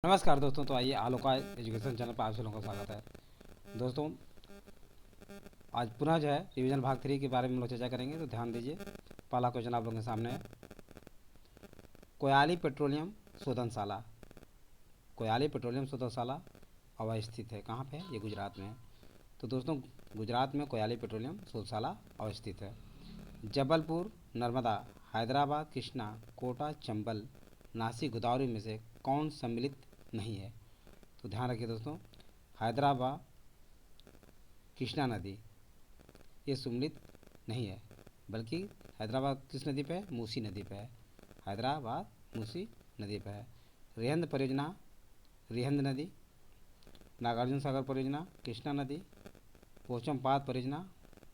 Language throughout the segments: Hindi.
नमस्कार दोस्तों। तो आइए आलोका एजुकेशन चैनल पर आप सभी लोगों का स्वागत है। दोस्तों आज पुनः जो है रिवीजन भाग 3 के बारे में हम लोग चर्चा करेंगे। तो ध्यान दीजिए, पहला क्वेश्चन आप लोगों के सामने है। कोयाली पेट्रोलियम शोधनशाला, कोयाली पेट्रोलियम शोधनशाला अवस्थित है कहाँ पे है? ये गुजरात में है। तो दोस्तों गुजरात में कोयाली पेट्रोलियम शोधशाला अवस्थित है। जबलपुर, नर्मदा, हैदराबाद, कृष्णा, कोटा, चंबल, नासिक, गोदावरी में से कौन सम्मिलित नहीं है? तो ध्यान रखिए दोस्तों, हैदराबाद, कृष्णा नदी ये सम्मिलित नहीं है, बल्कि हैदराबाद किस नदी पे है? मूसी नदी पे है। हैदराबाद मूसी नदी पे है। रिहंद परियोजना, रिहंद नदी, नागार्जुन सागर परियोजना कृष्णा नदी, पोचमपाद परियोजना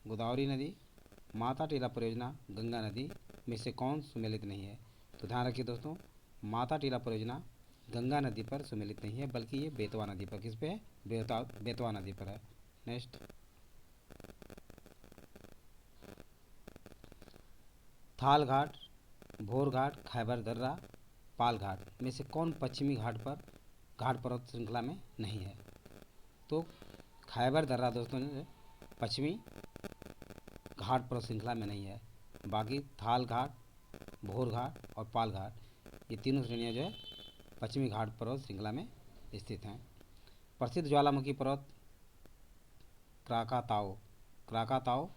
गोदावरी नदी, माता टीला परियोजना गंगा नदी में से कौन सम्मिलित नहीं है? तो ध्यान रखिए दोस्तों, माता टीला परियोजना गंगा नदी पर सम्मिलित नहीं है, बल्कि ये बेतवा नदी पर, किस पे है? बेतवा नदी पर है। नेक्स्ट, थाल घाट, भोर घाट, खैबर दर्रा, पाल घाट में से कौन पश्चिमी घाट पर घाट पर्वत श्रृंखला में नहीं है? तो खैबर दर्रा दोस्तों जो पश्चिमी घाट पर्वत श्रृंखला में नहीं है। बाकी थाल घाट, भोर घाट और पाल घाट ये तीनों श्रेणियाँ जो है पश्चिमी घाट पर्वत श्रृंखला में स्थित हैं। प्रसिद्ध ज्वालामुखी पर्वत क्राकाताओ, क्राकाताओ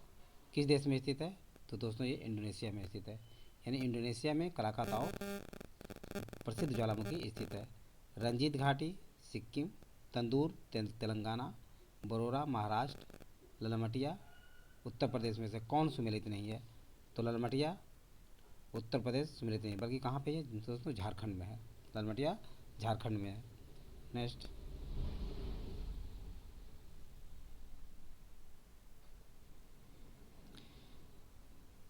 किस देश में स्थित है? तो दोस्तों ये इंडोनेशिया में स्थित है। यानी इंडोनेशिया में क्राकाताओ प्रसिद्ध ज्वालामुखी स्थित है। रंजीत घाटी सिक्किम, तंदूर तेलंगाना, बरोरा महाराष्ट्र, ललमटिया उत्तर प्रदेश में से कौन सम्मिलित नहीं है? तो ललमटिया उत्तर प्रदेश सम्मिलित नहीं, बल्कि कहाँ पे है दोस्तों? झारखंड में है। ललमटिया झारखंड में है। नेक्स्ट,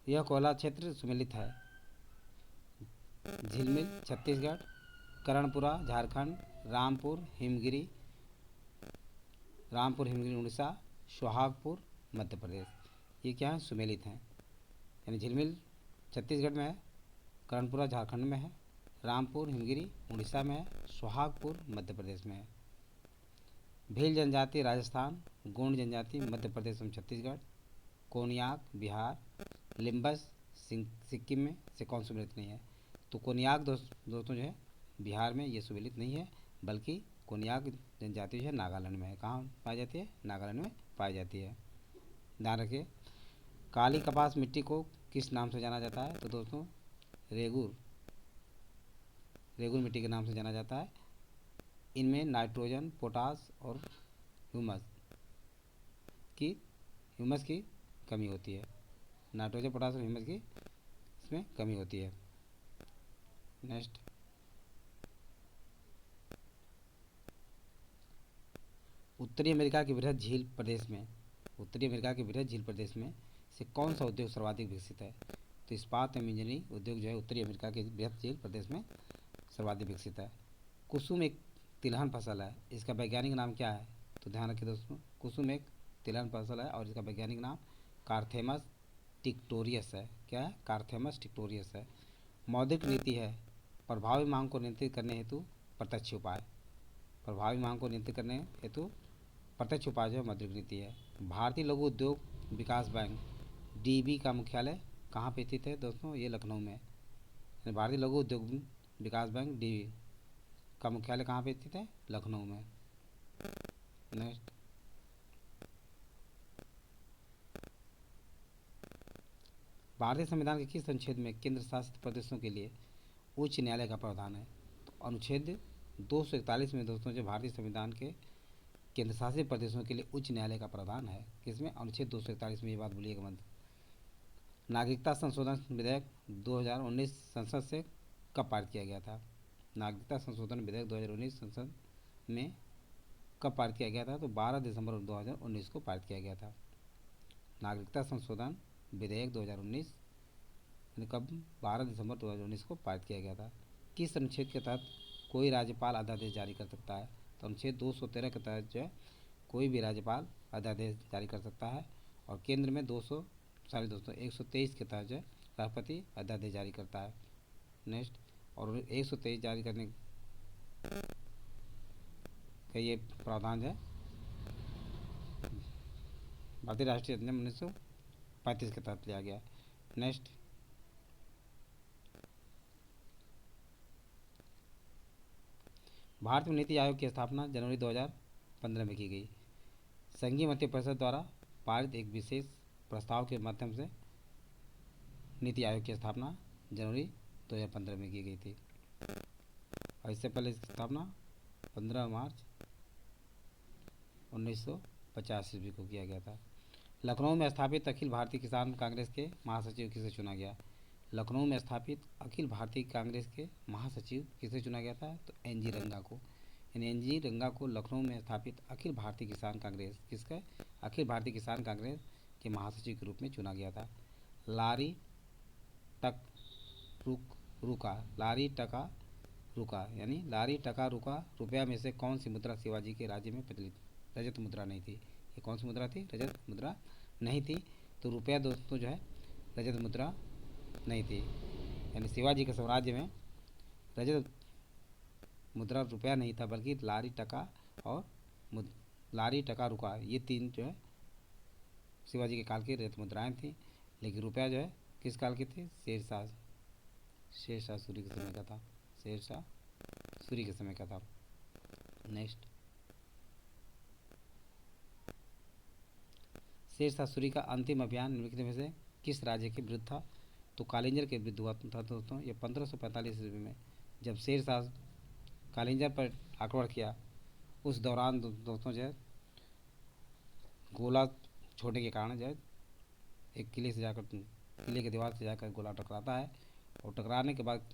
यह कोयला क्षेत्र सम्मिलित है झिलमिल छत्तीसगढ़, करणपुरा झारखंड, रामपुर हिमगिरी उड़ीसा, सोहागपुर मध्य प्रदेश ये क्या है? सम्मिलित हैं। यानी झिलमिल छत्तीसगढ़ में है, करणपुरा झारखंड में है, रामपुर हिमगिरी उड़ीसा में है, सोहागपुर मध्य प्रदेश में है। भील जनजाति राजस्थान, गोंड जनजाति मध्य प्रदेश एवं छत्तीसगढ़, कोनियाक बिहार, लिम्बस सिक्किम में से कौन सम्मिलित नहीं है? तो कोनियाक दोस्तों जो है बिहार में ये सम्मिलित नहीं है, बल्कि कोनियाक जनजाति जो है नागालैंड में है। कहाँ पाई जाती है? नागालैंड में पाई जाती है। ध्यान रखिए, काली कपास मिट्टी को किस नाम से जाना जाता है? तो दोस्तों रेगुर, रेगुर मिट्टी के नाम से जाना जाता है। इनमें नाइट्रोजन, पोटास और ह्यूमस की ह्यूमस की कमी होती है। नाइट्रोजन, पोटास और ह्यूमस की इसमें कमी होती है। नेक्स्ट, उत्तरी अमेरिका के बृहद झील प्रदेश में, उत्तरी अमेरिका के बृहद झील प्रदेश में से कौन सा उद्योग सर्वाधिक विकसित है? तो इस्पात एवं इंजीनियरिंग उद्योग जो है उत्तरी अमेरिका के बृहद झील प्रदेश में सर्वाधिक विकसित है। कुसुम एक तिलहन फसल है, इसका वैज्ञानिक नाम क्या है? तो ध्यान रखिए दोस्तों, कुसुम एक तिलहन फसल है और इसका वैज्ञानिक नाम कार्थेमस टिक्टोरियस है। क्या है? कार्थेमस टिक्टोरियस है। मौद्रिक नीति है प्रभावी मांग को नियंत्रित करने हेतु प्रत्यक्ष उपाय, प्रभावी मांग को नियंत्रित करने हेतु प्रत्यक्ष उपाय जो मौद्रिक नीति है। भारतीय लघु उद्योग विकास बैंक डीबी का मुख्यालय कहाँ पे स्थित है दोस्तों? ये लखनऊ में है। भारतीय लघु उद्योग विकास बैंक डीबी का मुख्यालय कहाँ पे स्थित है? लखनऊ में। नेक्स्ट, भारतीय संविधान के किस अनुच्छेद में केंद्र शासित प्रदेशों के लिए उच्च न्यायालय का प्रावधान है? तो अनुच्छेद 241 में दोस्तों जो भारतीय संविधान के केंद्र शासित प्रदेशों के लिए उच्च न्यायालय का प्रावधान है। किसमें? अनुच्छेद 241 में। ये बात भूलिएगा मत। नागरिकता संशोधन विधेयक 2019 संसद से कब पारित किया गया था? नागरिकता संशोधन विधेयक 2019 संसद में कब पारित किया गया था? तो 12 दिसंबर 2019 को पारित किया गया था। नागरिकता संशोधन विधेयक 2019 कब? 12 दिसंबर 2019 को पारित किया गया था। किस अनुच्छेद के तहत कोई राज्यपाल अध्यादेश जारी कर सकता है? तो अनुच्छेद 213 के तहत जो है कोई भी राज्यपाल अध्यादेश जारी कर सकता है। और केंद्र में 123 के तहत जो है राष्ट्रपति अध्यादेश जारी करता है। नेक्स्ट, और 123 जारी करने का ये प्रावधान है भारतीय राष्ट्रीय अधिनियम 1935 के तहत लिया गया। नेक्स्ट, भारत में नीति आयोग की स्थापना जनवरी 2015 में की गई। संघीय मंत्रिपरिषद द्वारा पारित एक विशेष प्रस्ताव के माध्यम से नीति आयोग की स्थापना जनवरी 2015 में की गई थी और इससे पहले इसकी स्थापना 15 मार्च 1950 ईस्वी को किया गया था। लखनऊ में स्थापित अखिल भारतीय किसान कांग्रेस के महासचिव किसे चुना गया? लखनऊ में स्थापित अखिल भारतीय कांग्रेस के महासचिव किसे चुना गया था? तो एन जी रंगा को। इन एन जी रंगा को लखनऊ में स्थापित अखिल भारतीय किसान कांग्रेस किसका अखिल भारतीय किसान कांग्रेस के महासचिव के रूप में चुना गया था। लारी टक रुका लारी टका रुका यानी लारी टका रुका रुपया में से कौन सी मुद्रा शिवाजी के राज्य में प्रचलित रजत मुद्रा नहीं थी? ये कौन सी मुद्रा थी? रजत मुद्रा नहीं थी। तो रुपया दोस्तों जो है रजत मुद्रा नहीं थी, यानी शिवाजी के साम्राज्य में रजत मुद्रा रुपया नहीं था, बल्कि लारी टका और लारी टका रुका ये तीन जो है शिवाजी के काल की रजत मुद्राएं थी। लेकिन रुपया जो है किस काल की थी? शेरशाह सूरी के समय का था। शेरशाह सूरी के समय का था। नेक्स्ट, शेरशाह सूरी का अंतिम अभियान निम्नलिखित में से किस राज्य के विरुद्ध था? तो कालिंजर के विरुद्ध हुआ था दोस्तों। ये 1545 ईस्वी में जब शेरशाह कालिंजर पर आक्रमण किया, उस दौरान दोस्तों जो है गोला छोड़ने के कारण जो है एक किले से जाकर किले की दीवार से जाकर गोला टकराता है और टकराने के बाद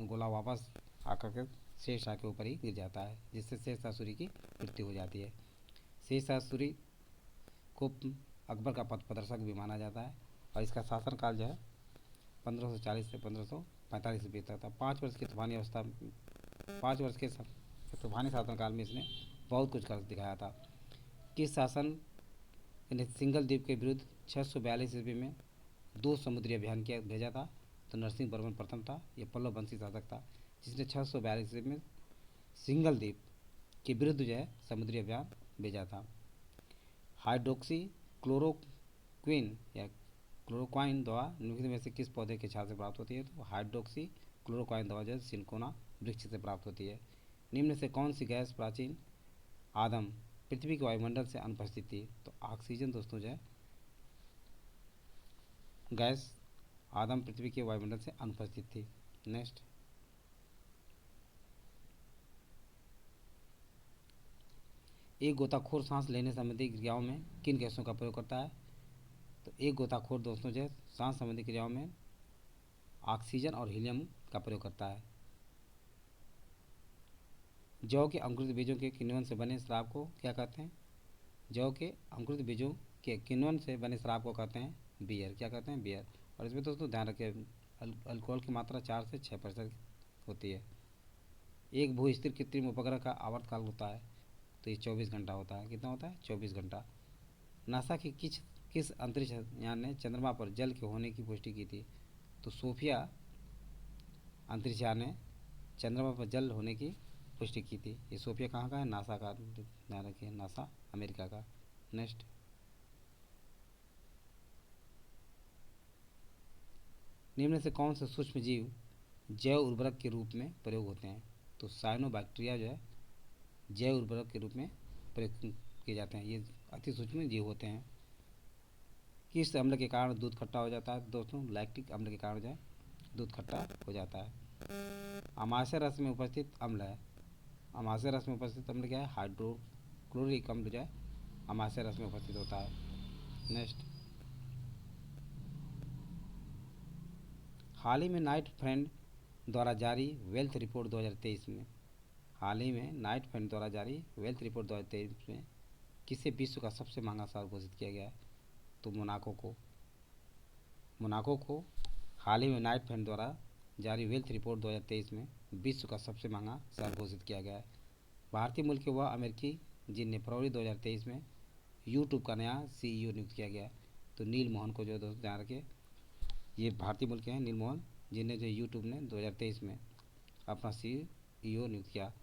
गोला वापस आकर के शेरशाह के ऊपर ही गिर जाता है, जिससे शेरशाह सूरी की मृत्यु हो जाती है। शेरशाह सूरी को अकबर का पथ प्रदर्शक भी माना जाता है और इसका शासनकाल जो है 1540 से 1545 ईस्वी तक था। 5 वर्ष के तूफानी शासनकाल में इसने बहुत कुछ कर दिखाया था। किस शासन ने सिंगल द्वीप के विरुद्ध 642 ईस्वी में 2 समुद्री अभियान किया भेजा था? तो नरसिंह वर्मन प्रथम था। ये पल्लव वंशी शासक था जिसने 642 ईस्वी में सिंगल द्वीप के विरुद्ध जो है समुद्री अभियान भेजा था। हाइड्रोक्सी क्लोरोक्विन या क्लोरोक्वाइन दवा निम्नलिखित में से किस पौधे के छाल से प्राप्त होती है? तो हाइड्रोक्सी क्लोरोक्वाइन दवा जो है सिनकोना वृक्ष से प्राप्त होती है। निम्न से कौन सी गैस प्राचीन आदम पृथ्वी के वायुमंडल से अनुपस्थित थी? तो ऑक्सीजन दोस्तों जो है गैस आदम पृथ्वी के वायुमंडल से अनुपस्थित थी। नेक्स्ट, एक गोताखोर सांस लेने संबंधी क्रियाओं में किन गैसों का प्रयोग करता है? तो एक गोताखोर दोस्तों जो है सांस संबंधी क्रियाओं में ऑक्सीजन और हीलियम का प्रयोग करता है। जौ के अंकुरित बीजों के किण्वन से बने शराब को क्या कहते हैं? जौ के अंकुरित बीजों के किण्वन से बने शराब को कहते हैं बियर। क्या कहते हैं? बियर। और इसमें दोस्तों ध्यान रखें अल्कोहल की मात्रा 4 से 6% होती है। एक भू स्थिर कृत्रिम उपग्रह का आवर्तकाल होता है तो ये 24 घंटा होता है। कितना होता है? 24 घंटा। नासा की किस अंतरिक्ष यान ने चंद्रमा पर जल के होने की पुष्टि की थी? तो सोफिया अंतरिक्ष यान ने चंद्रमा पर जल होने की पुष्टि की थी। ये सोफिया कहाँ का है? नासा का, ध्यान रखिए, नासा अमेरिका का। नेक्स्ट, निम्न से कौन से सूक्ष्म जीव जैव उर्वरक के रूप में प्रयोग होते हैं? तो साइनोबैक्टीरिया जो है जैव उर्वरक के रूप में प्रयोग किए जाते हैं। ये अति सूक्ष्म जीव होते हैं। किस अम्ल के कारण दूध खट्टा हो जाता है? दोस्तों लैक्टिक अम्ल के कारण जो है दूध खट्टा हो जाता है। अमाशय रस में उपस्थित अम्ल है। अमाशय रस में उपस्थित अम्ल क्या है? हाइड्रोक्लोरिक अम्ल जो है अमाशय रस में उपस्थित होता है। नेक्स्ट, हाल ही में नाइट फ्रेंड द्वारा जारी वेल्थ रिपोर्ट 2023 में हाल ही में नाइट फ्रेंड द्वारा जारी वेल्थ रिपोर्ट 2023 में किसे विश्व का सबसे महंगा शहर घोषित किया गया है? तो मोनाको को हाल ही में नाइट फ्रेंड द्वारा जारी वेल्थ रिपोर्ट 2023 में विश्व का सबसे महंगा शहर घोषित किया गया है। भारतीय मूल के वह अमेरिकी जिन्हें फरवरी 2023 में यूट्यूब का नया CEO नियुक्त किया गया। तो नील मोहन को जो दोस्तों ध्यान रखिए, ये भारतीय मूल के हैं नील मोहन, जिन्हें जो यूट्यूब ने 2023 में अपना CEO नियुक्त किया।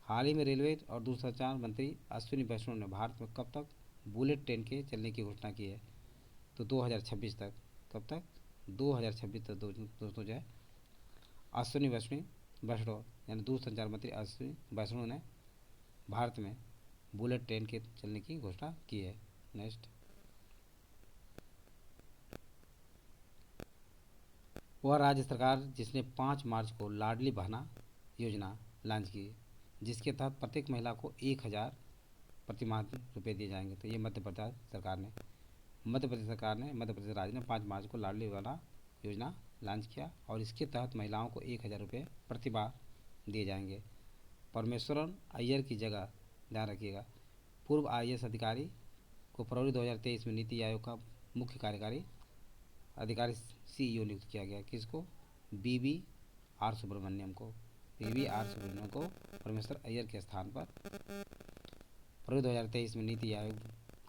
हाल ही में रेलवे और दूरसंचार मंत्री अश्विनी वैष्णव ने भारत में कब तक बुलेट ट्रेन के चलने की घोषणा की है? तो 2026 तक। कब तक? 2026 तक दोस्तों जो है अश्विनी वैष्णव यानी दूरसंचार मंत्री अश्विनी वैष्णव ने भारत में बुलेट ट्रेन के चलने की घोषणा की है। नेक्स्ट, वह राज्य सरकार जिसने 5 मार्च को लाडली बहना योजना लॉन्च की, जिसके तहत प्रत्येक महिला को 1,000 प्रतिमाह रुपये दिए जाएंगे। तो ये मध्य प्रदेश सरकार ने मध्य प्रदेश राज्य ने 5 मार्च को लाडली बहना योजना लॉन्च किया और इसके तहत महिलाओं को 1,000 रुपये प्रतिमाह दिए जाएंगे। परमेश्वरन अय्यर की जगह, ध्यान रखिएगा, पूर्व IAS अधिकारी को फरवरी 2023 में नीति आयोग का मुख्य कार्यकारी अधिकारी CEO नियुक्त किया गया। किसको? BVR सुब्रमण्यम को। BVR सुब्रमण्यम को परमेश्वर अय्यर के स्थान पर फरवरी 2023 में नीति आयोग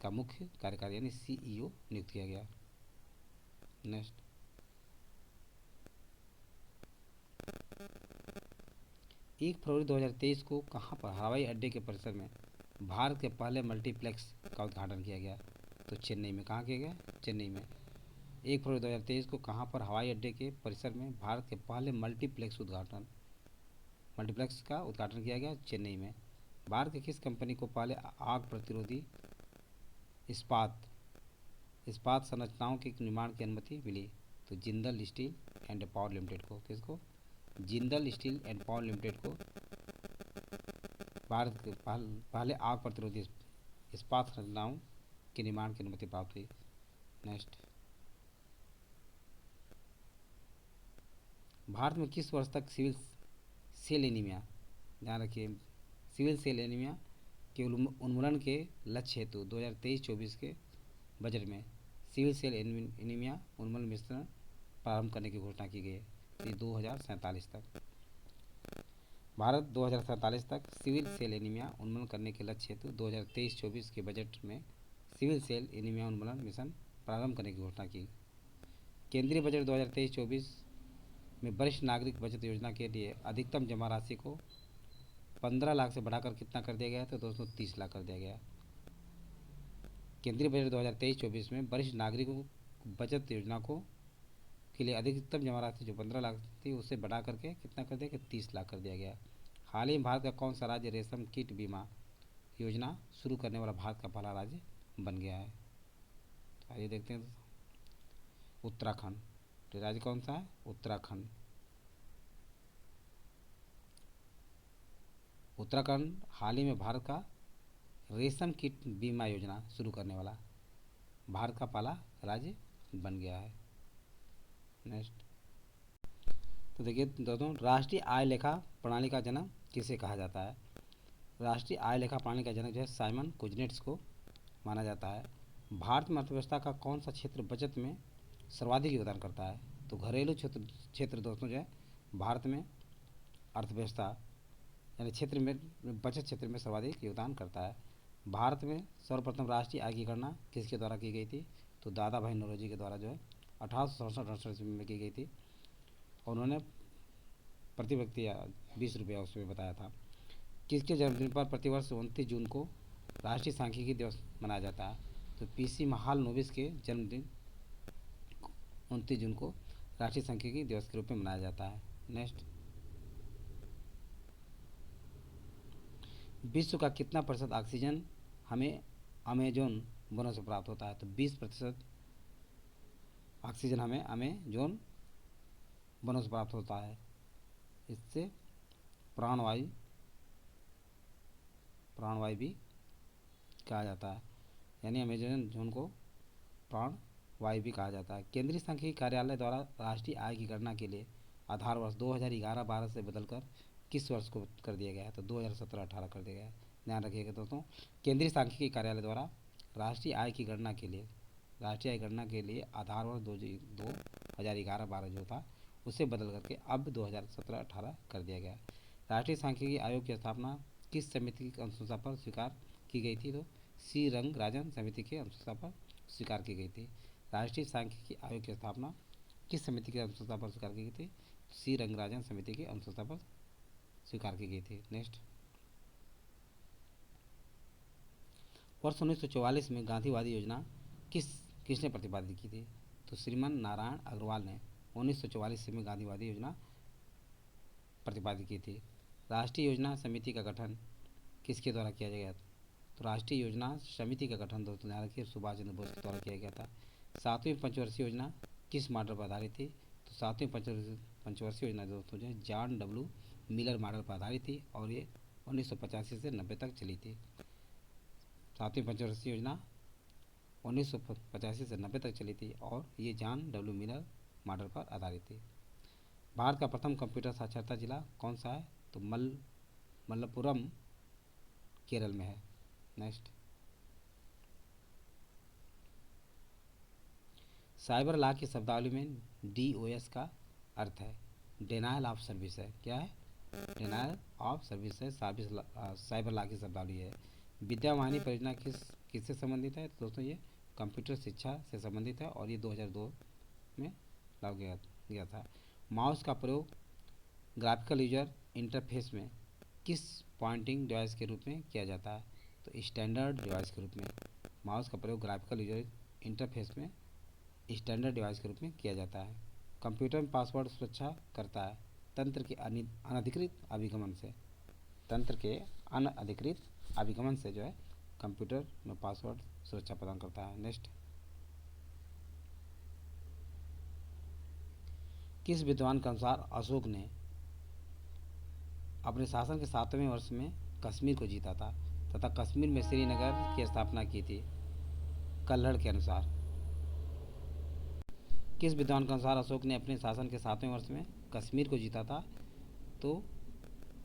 का मुख्य कार्यकारी यानी CEO नियुक्त किया गया। नेक्स्ट, 1 फरवरी 2023 को कहाँ पर हवाई अड्डे के परिसर में भारत के पहले मल्टीप्लेक्स का उद्घाटन किया गया? तो चेन्नई में। कहाँ किया गया? चेन्नई में। 1 फरवरी 2023 को कहाँ पर हवाई अड्डे के परिसर में भारत के पहले मल्टीप्लेक्स का उद्घाटन किया गया? चेन्नई में। भारत की किस कंपनी को पहले आग प्रतिरोधी इस्पात संरचनाओं के निर्माण की अनुमति मिली? तो Jindal steel and power limited को। किसको? Jindal steel and power limited को भारत के पहले आग प्रतिरोधी इस्पात संरचनाओं के निर्माण की अनुमति प्राप्त हुई। नेक्स्ट, भारत में किस वर्ष तक सिविल सेल एनीमिया, ध्यान रखिए, सिविल सेल एनीमिया के उन्मूलन के लक्ष्य हेतु 2023-24 के बजट में सिविल सेल एनीमिया उन्मूलन मिशन प्रारंभ करने की घोषणा की गई है। 2047 तक भारत 2047 तक सिविल सेल एनीमिया उन्मूलन करने के लक्ष्य हेतु 2023-24 के बजट में सिविल सेल एनीमिया उन्मूलन मिशन प्रारंभ करने की घोषणा की। केंद्रीय बजट 2023-24 में वरिष्ठ नागरिक बचत योजना के लिए अधिकतम जमा राशि को 15 लाख से बढ़ाकर कितना कर दिया गया है? तो दोस्तों 30 लाख कर दिया गया। केंद्रीय बजट 2023-24 में वरिष्ठ नागरिकों बचत योजना को के लिए अधिकतम जमा राशि जो 15 लाख थी उसे बढ़ा करके कितना कर दिया गया? 30 लाख कर दिया गया। हाल ही में भारत का कौन सा राज्य रेशम कीट बीमा योजना शुरू करने वाला भारत का पहला राज्य बन गया है? आइए देखते हैं दोस्तों, उत्तराखंड। तो राज्य कौन सा है? उत्तराखंड। उत्तराखंड हाल ही में भारत का रेशम कीट बीमा योजना शुरू करने वाला भारत का पहला राज्य बन गया है। नेक्स्ट, तो देखिए दोस्तों, राष्ट्रीय आय लेखा प्रणाली का जनक किसे कहा जाता है? राष्ट्रीय आय लेखा प्रणाली का जनक जो है साइमन कुजनेट्स को माना जाता है। भारत में अर्थव्यवस्था का कौन सा क्षेत्र बचत में सर्वाधिक योगदान करता है? तो घरेलू क्षेत्र दोस्तों जो है भारत में अर्थव्यवस्था यानी क्षेत्र में बचत क्षेत्र में सर्वाधिक योगदान करता है। भारत में सर्वप्रथम राष्ट्रीय आय की गणना किसके द्वारा की गई थी? तो दादा भाई नौरोजी के द्वारा जो है 1867 में की गई थी और उन्होंने प्रति व्यक्ति 20 रुपया उसमें बताया था। किसके जन्मदिन पर प्रतिवर्ष 29 जून को राष्ट्रीय सांख्यिकी दिवस मनाया जाता है? तो PC महालनोबिस के जन्मदिन 29 जून को राष्ट्रीय सांख्यिकी दिवस के रूप में मनाया जाता है। नेक्स्ट, विश्व का कितना प्रतिशत ऑक्सीजन हमें अमेजोन वनों से प्राप्त होता है? तो 20% ऑक्सीजन हमें अमेजोन वनों से प्राप्त होता है। इससे प्राणवायु भी कहा जाता है, यानी अमेजोन जोन को प्राणवायु भी कहा जाता है। केंद्रीय सांख्यिकी कार्यालय द्वारा राष्ट्रीय आय की गणना के लिए आधार वर्ष 2011-12 से बदलकर किस वर्ष को कर दिया गया है? तो 2017-18 कर दिया गया है। ध्यान रखिएगा दोस्तों, केंद्रीय सांख्यिकी कार्यालय द्वारा राष्ट्रीय आय गणना के लिए आधार वर्ष 2011-12 जो था उसे बदल करके अब 2017-18 कर दिया गया। राष्ट्रीय सांख्यिकी आयोग की स्थापना किस समिति की अनुशंसा पर स्वीकार की गई थी? तो सी रंगराजन समिति की अनुशंसा पर स्वीकार की गई थी। राष्ट्रीय सांख्यिकी आयोग की स्थापना किस समिति की अनुशंसा पर स्वीकार की गई थी? सी रंगराजन समिति की अनुशंसा पर स्वीकार की गई थी। नेक्स्ट, वर्ष 1944 में गांधीवादी योजना किसने प्रतिपादित की थी? तो श्रीमान नारायण अग्रवाल ने 1944 में गांधीवादी योजना प्रतिपादित की थी। राष्ट्रीय योजना समिति का गठन किसके द्वारा किया गया? तो राष्ट्रीय योजना समिति का गठन दोस्तों ध्यान रखिए सुभाष चंद्र बोस के द्वारा किया गया था। सातवीं पंचवर्षीय योजना किस मॉडल पर आधारित थी? तो सातवीं पंचवर्षीय योजना दोस्तों जो है जॉन डब्ल्यू मिलर मॉडल पर आधारित थी और ये 1985 से 90 तक चली थी। सातवीं पंचवर्षीय योजना 1985 से 90 तक चली थी और ये जॉन डब्ल्यू मिलर मॉडल पर आधारित थी। भारत का प्रथम कंप्यूटर साक्षरता जिला कौन सा है? तो मलप्पुरम केरल में है। नेक्स्ट, साइबर लॉ की शब्दावली में DOS का अर्थ है डिनायल ऑफ सर्विस है। क्या है? डिनायल ऑफ सर्विस है। साइबर लॉ की शब्दावली है। विद्यावाहिनी परियोजना किससे संबंधित है? तो दोस्तों ये कंप्यूटर शिक्षा से संबंधित है और ये 2002 में लागू गया था। माउस का प्रयोग ग्राफिकल यूजर इंटरफेस में किस पॉइंटिंग डिवाइस के रूप में किया जाता है? तो स्टैंडर्ड डिवाइस के रूप में माउस का प्रयोग ग्राफिकल यूजर इंटरफेस में स्टैंडर्ड डिवाइस के रूप में किया जाता है। कंप्यूटर में पासवर्ड सुरक्षा करता है तंत्र के अनधिकृत अभिगमन से। तंत्र के अनधिकृत अभिगमन से जो है कंप्यूटर में पासवर्ड सुरक्षा प्रदान करता है। नेक्स्ट, किस विद्वान के अनुसार अशोक ने अपने शासन के 7वें वर्ष में कश्मीर को जीता था तथा कश्मीर में श्रीनगर की स्थापना की थी? कल्हड़ के अनुसार। किस विद्वान के अनुसार अशोक ने अपने शासन के 7वें वर्ष में कश्मीर को जीता था तो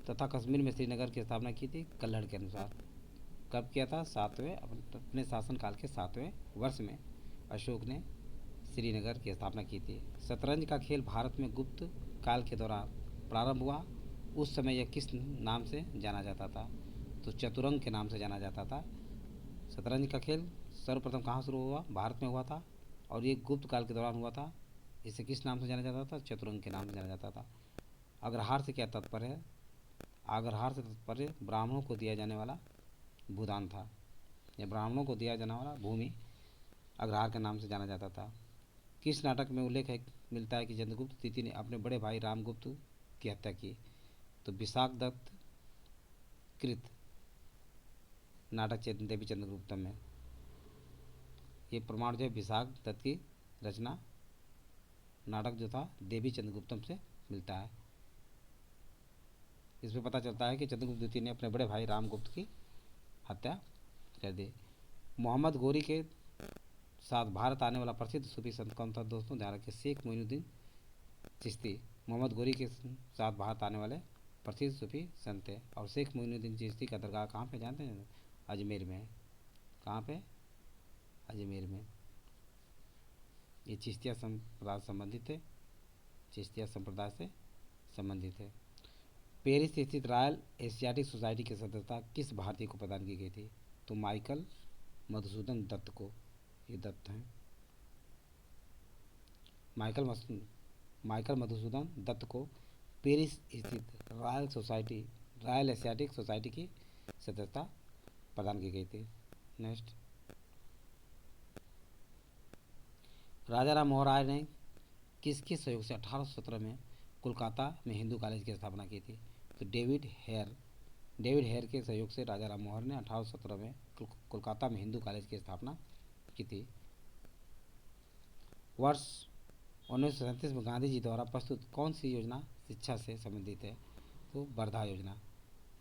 तथा कश्मीर में श्रीनगर की स्थापना की थी? कल्हड़ के अनुसार। कब किया था? अपने शासनकाल के 7वें वर्ष में अशोक ने श्रीनगर की स्थापना की थी। शतरंज का खेल भारत में गुप्त काल के दौरान प्रारंभ हुआ। उस समय यह किस नाम से जाना जाता था? तो चतुरंग के नाम से जाना जाता था। शतरंज का खेल सर्वप्रथम कहाँ शुरू हुआ? भारत में हुआ था और ये गुप्त काल के दौरान हुआ था। इसे किस नाम से जाना जाता था? चतुरंग के नाम से जाना जाता था। अग्रहार से क्या तात्पर्य है? अग्रहार से तात्पर्य ब्राह्मणों को दिया जाने वाला भूदान था। यह ब्राह्मणों को दिया जाने वाला भूमि अग्रहार के नाम से जाना जाता था। किस नाटक में उल्लेख मिलता है कि चंद्रगुप्त द्वितीय ने अपने बड़े भाई रामगुप्त की हत्या की? तो विशाख दत्त कृत नाटक देवी चंद्रगुप्तम में। ये प्रमाण जो है विशाख दत्त की रचना नाटक जो था देवी चंद्रगुप्तम से मिलता है। इसमें पता चलता है कि चंद्रगुप्त द्वितीय ने अपने बड़े भाई रामगुप्त की हत्या कर दी। मोहम्मद गोरी के साथ भारत आने वाला प्रसिद्ध सूफी संत कौन था? दोस्तों ध्यान रखिए शेख मोइनुद्दीन चिश्ती मोहम्मद गोरी के साथ भारत आने वाले प्रसिद्ध सूफी संत थे। और शेख मोइनुद्दीन चिश्ती का दरगाह कहाँ पे जानते हैं? अजमेर में है। कहाँ पे? अजमेर में। ये चिश्तिया संप्रदाय संबंधित थे। चिश्तिया संप्रदाय से संबंधित है। पेरिस स्थित रॉयल एशियाटिक सोसाइटी की सदस्यता किस भारतीय को प्रदान की गई थी? तो माइकल मधुसूदन दत्त को। ये दत्त हैं माइकल मधुसूदन दत्त को पेरिस स्थित रॉयल एशियाटिक सोसाइटी की सदस्यता प्रदान की गई थी। नेक्स्ट, राजा राम मोहन राय ने किसके सहयोग से 1817 में कोलकाता में हिंदू कॉलेज की स्थापना की थी? तो डेविड हेयर के सहयोग से राजा राम मोहन ने 1817 में कोलकाता में हिंदू कॉलेज की स्थापना की थी। वर्ष 1937 में गांधी जी द्वारा प्रस्तुत कौन सी योजना शिक्षा से संबंधित है? तो वर्धा योजना।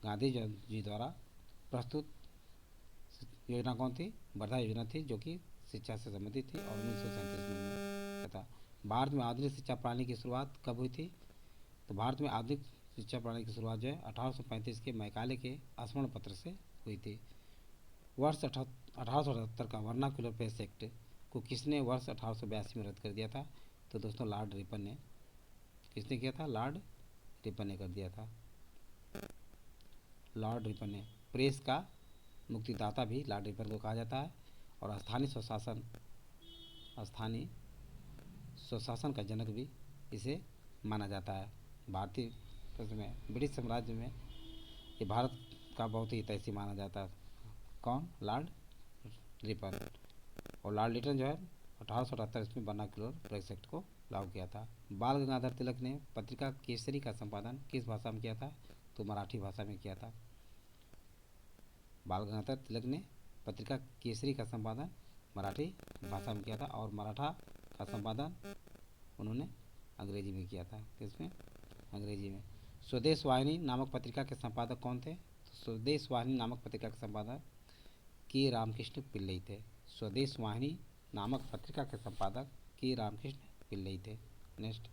गांधी जी द्वारा प्रस्तुत योजना कौन थी? वर्धा योजना थी जो कि शिक्षा से संबंधित थी और 1937 में था। भारत में आधुनिक शिक्षा प्रणाली की शुरुआत कब हुई थी? तो भारत में आधुनिक शिक्षा प्रणाली की शुरुआत जो है 1835 के मैकाले के स्मरण पत्र से हुई थी। वर्ष 1878 का वर्नाक्युलर प्रेस एक्ट को किसने वर्ष 1882 में रद्द कर दिया था? तो दोस्तों लॉर्ड रिपन ने। किसने किया था? लॉर्ड रिपन ने कर दिया था। लॉर्ड रिपन ने। प्रेस का मुक्तिदाता भी लॉर्ड रिपन को कहा जाता है और स्थानीय स्वशासन का जनक भी इसे माना जाता है। भारतीय में ब्रिटिश साम्राज्य में ये भारत का बहुत ही हितैषी माना जाता है। कौन? Lord Ripon. और लॉर्ड लिटन जो है 1878 इसमें वर्नाक्युलर प्रेस एक्ट को लागू किया था। बाल गंगाधर तिलक ने पत्रिका केसरी का संपादन किस भाषा में किया था? तो मराठी भाषा में किया था। बाल गंगाधर तिलक ने पत्रिका केसरी का संपादन मराठी भाषा में किया था, और मराठा का संपादन उन्होंने अंग्रेजी में किया था। किसमें? अंग्रेजी में। स्वदेश वाहिनी नामक पत्रिका के संपादक कौन थे? तो स्वदेश वाहिनी नामक पत्रिका के संपादक के रामकृष्ण पिल्लई थे। स्वदेश वाहिनी नामक पत्रिका के संपादक के रामकृष्ण पिल्लई थे। नेक्स्ट,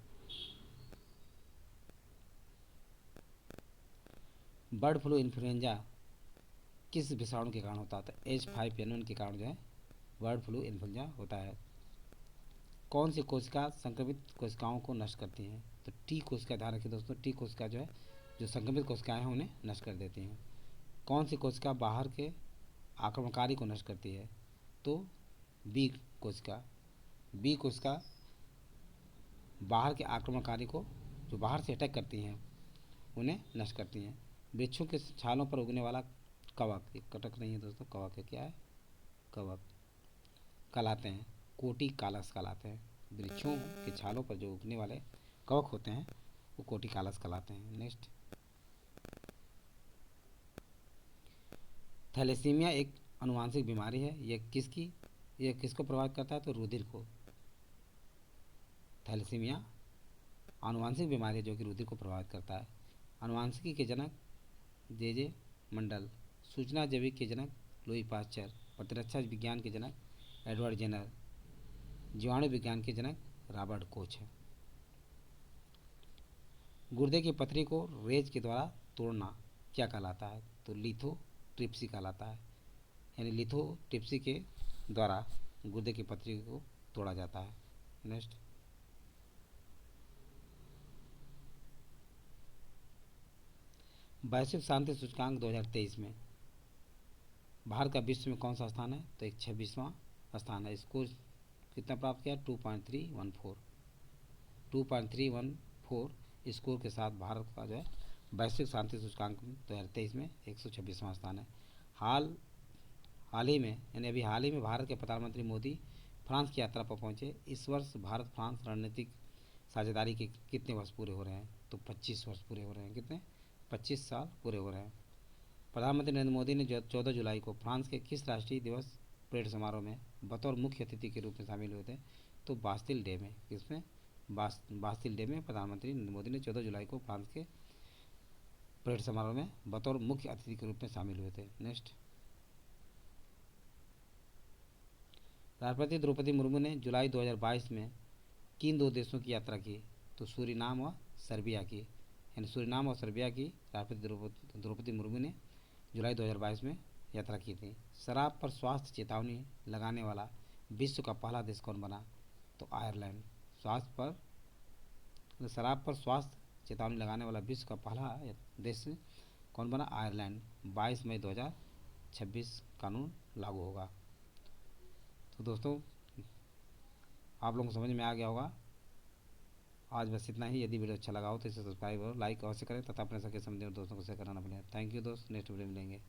बर्ड फ्लू इन्फ्लुएंजा किस विषाणु के कारण होता है? H5N1 के कारण जो है बर्ड फ्लू इन्फ्लुएंजा होता है। कौन सी कोशिका संक्रमित कोशिकाओं को नष्ट करती हैं? तो टी कोशिका, ध्यान रखिए दोस्तों, टी कोशिका जो है जो संक्रमित कोशिकाएं हैं उन्हें नष्ट कर देती हैं। कौन सी कोशिका बाहर के आक्रमणकारी को नष्ट करती है? तो बी कोशिका। बी कोशिका बाहर के आक्रमणकारी को, जो बाहर से अटैक करती हैं, उन्हें नष्ट करती हैं। वृक्षों के छालों पर उगने वाला कवक, ये कटक नहीं है दोस्तों, कवक है। क्या है? कवक कहलाते हैं, कोटि कालस कहलाते हैं। वृक्षों के छालों पर जो उगने वाले कवक होते हैं वो कोटि कालस कहलाते हैं। नेक्स्ट, थैलेसीमिया एक अनुवांशिक बीमारी है, यह किसको प्रभावित करता है? तो रुधिर को। थैलेसीमिया आनुवांशिक बीमारी है जो कि रुधिर को प्रभावित करता है। आनुवांशिकी के जनक जे मंडल। सूचना जैविक के जनक लुई पाश्चर। प्रतिरक्षा विज्ञान के जनक एडवर्ड जेनर। जीवाणु विज्ञान के जनक रॉबर्ट कोच है। गुर्दे की पथरी को रेज के द्वारा तोड़ना क्या कहलाता है? तो लिथोट्रिप्सी कहलाता है। यानी लिथोट्रिप्सी के द्वारा गुर्दे की पथरी को तोड़ा जाता है। नेक्स्ट, वैश्विक शांति सूचकांक 2023 में भारत का विश्व में कौन सा स्थान है? तो 126वां स्थान है। स्कोर कितना प्राप्त किया? 2.314। 2.314 स्कोर के साथ भारत का जो है वैश्विक शांति सूचकांक 2023 में 126वां स्थान है। हाल ही में भारत के प्रधानमंत्री मोदी फ्रांस की यात्रा पर पहुंचे। इस वर्ष भारत फ्रांस रणनीतिक साझेदारी के कितने वर्ष पूरे हो रहे हैं? तो 25 वर्ष पूरे हो रहे हैं। कितने? 25 साल पूरे हो रहे हैं। प्रधानमंत्री नरेंद्र मोदी ने 14 जुलाई को फ्रांस के किस राष्ट्रीय दिवस परेड समारोह में बतौर मुख्य अतिथि के रूप में शामिल हुए थे? तो बास्तिल डे में। किसमें? बास्तिल डे में प्रधानमंत्री नरेंद्र मोदी ने 14 जुलाई को फ्रांस के परेड समारोह में बतौर मुख्य अतिथि के रूप में शामिल हुए थे। नेक्स्ट, राष्ट्रपति द्रौपदी मुर्मू ने जुलाई 2022 में किन दो देशों की यात्रा की? तो सूरीनाम और सर्बिया की। यानी सूरीनाम और सर्बिया की राष्ट्रपति द्रौपदी मुर्मू ने जुलाई 2022 में यात्रा की थी। शराब पर स्वास्थ्य चेतावनी लगाने वाला विश्व का पहला देश कौन बना? तो आयरलैंड। शराब पर स्वास्थ्य चेतावनी लगाने वाला विश्व का पहला देश कौन बना? आयरलैंड। 22 मई 2026 कानून लागू होगा। तो दोस्तों, आप लोगों को समझ में आ गया होगा। आज बस इतना ही। यदि वीडियो अच्छा लगा हो तो इसे सब्सक्राइब और लाइक अवश्य करें तथा अपने सके समझे दोस्तों को शेयर करना ना भूलें। थैंक यू दोस्त, नेक्स्ट वीडियो मिलेंगे।